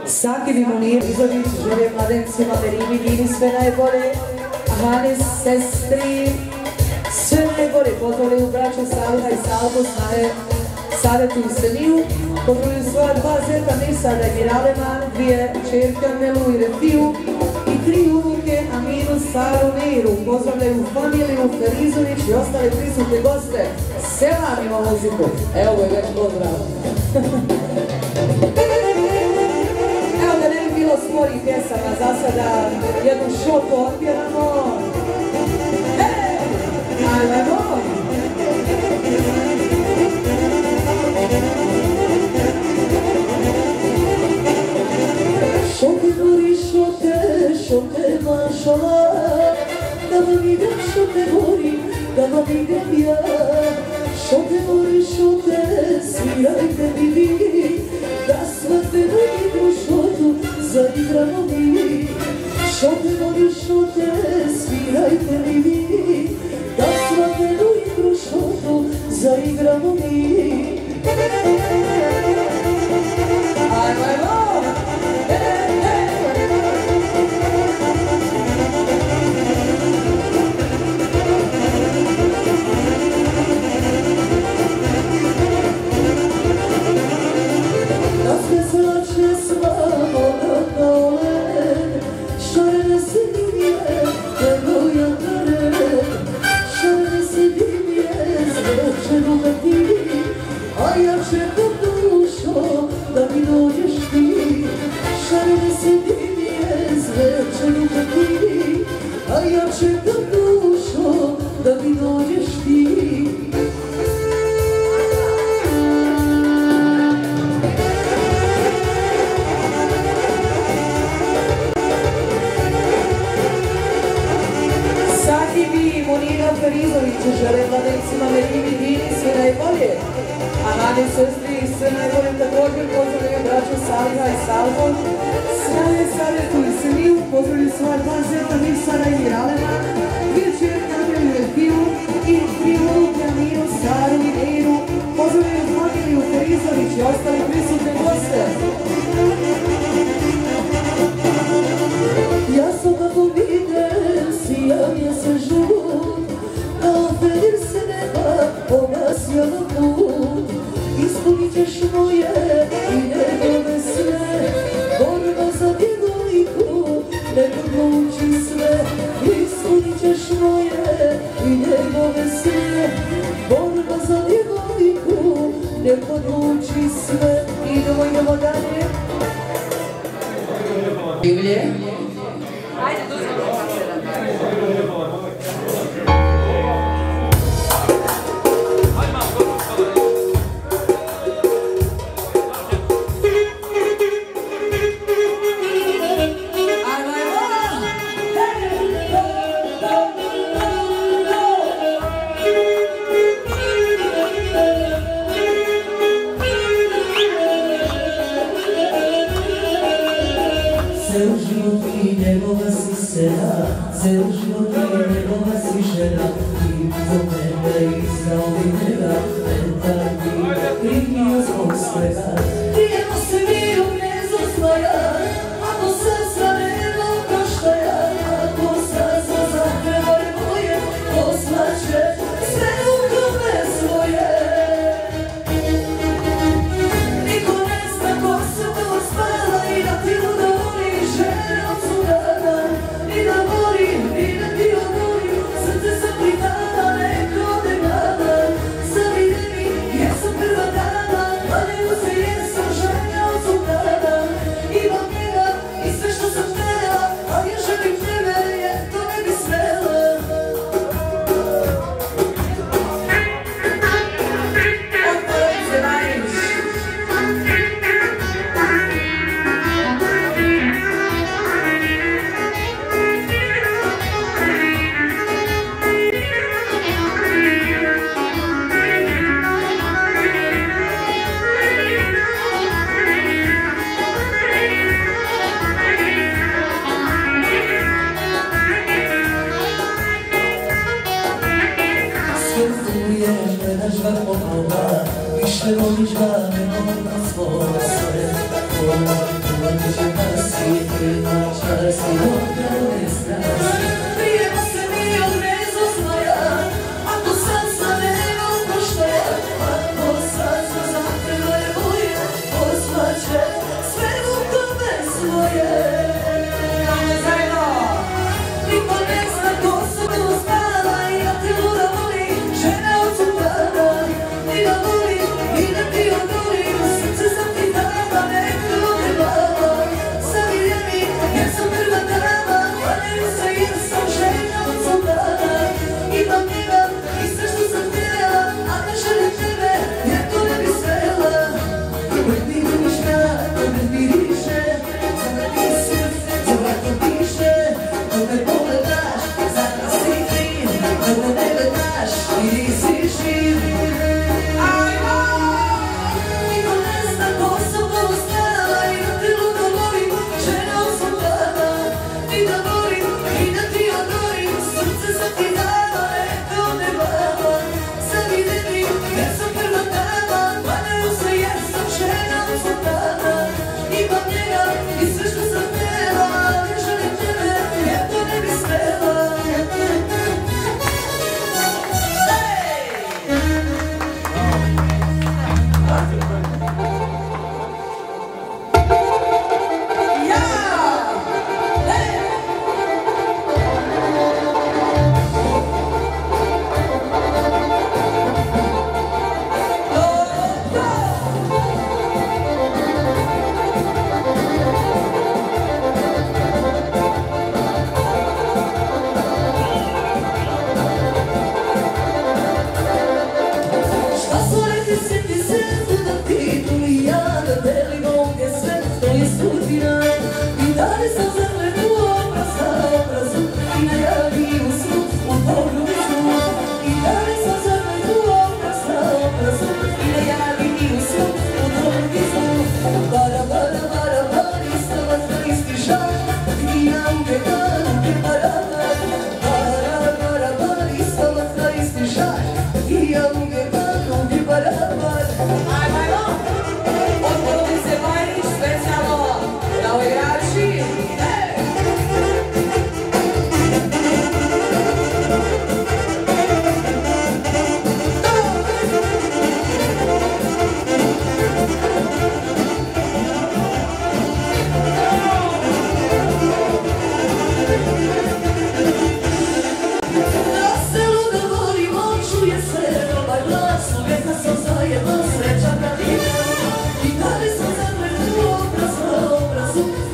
Saki Vimonir Izović želje mladencima Verimi, Dini sve najbolje, Hanis, sestri, sve najbolje. Pozdravljaju braću Saliha i Salko, Sadetu i Seniju. Pozdravljaju svoja dva zeta Nisada i Miralema, dvije čerke Melu i Refiju i tri unuke Aminu, Saru, Miru. Pozdravljaju familiju Ferizović i ostale prisutne goste. Selam ima muziku. Evo je već pozdrav. Evo da ne bi bilo sporih pjesama, za sada jednu šopu otpjevamo. Ajmo! Šote gori, šote mašala, da vam idem šote gori, da vam idem ja. Šote gori, šote, svirajte mi vi, da svate na igru šotu zaigramo mi. Šote gori, šote, svirajte mi vi, da svate na igru šotu zaigramo mi. Ajmo! A ja čekam dušo da mi dođeš ti, šarene se dimije zvečeru kad ti, a ja čekam dušo da mi dođeš ti. Saki bi Monina Ferizović žele mladencima Verimi, Dini sve najbolje. A mani sestri sve najbolje također pozdravljaju braću Saliha i Salko, Snane, Sadetu i Seniju. Pozdravljaju svoja dva zeta Nisana i Miralema, dvije čerke Amelu i Refiju i tri unuke Aminu, Saru i Miru. Pozdravljaju familiju Ferizović i ostali prisutne goste. Ja sam kako vidim, sija mjesec žut, kao ferir se neba obasja na put. Ispunit ćeš moje i njegove sve, borba za djevojku nek odluči sve. Ispunit ćeš moje i njegove sve, borba za djevojku nek odluči sve. Idemo dalje. Divlje. Ajde, dozvoli. Cel život je njegova si žena, i za mene i za ovinera, mental bi primio zbog svega. Prijemo se mi u gnezu svoja, ako srca nema proštaja, ako srca zatreba je moje, poslaće sve u kome svoje. Niko ne zna ko se to spala i da ti udori žene od sudana, i da volim, i da ti odorim, srce sam pritala, neko ode glada. Zavide mi, jer sam prva dana, a nego se jesam žanja od sudana. Imam njega i sve što sam htjela, a ja želim tebe, jer to ne bi smela. Otvorim se najviš. Žvar pokola, više voliš ga nego na svoje. Kola, kola, Sreća kad ide, i da li sam zemlje u obrazu,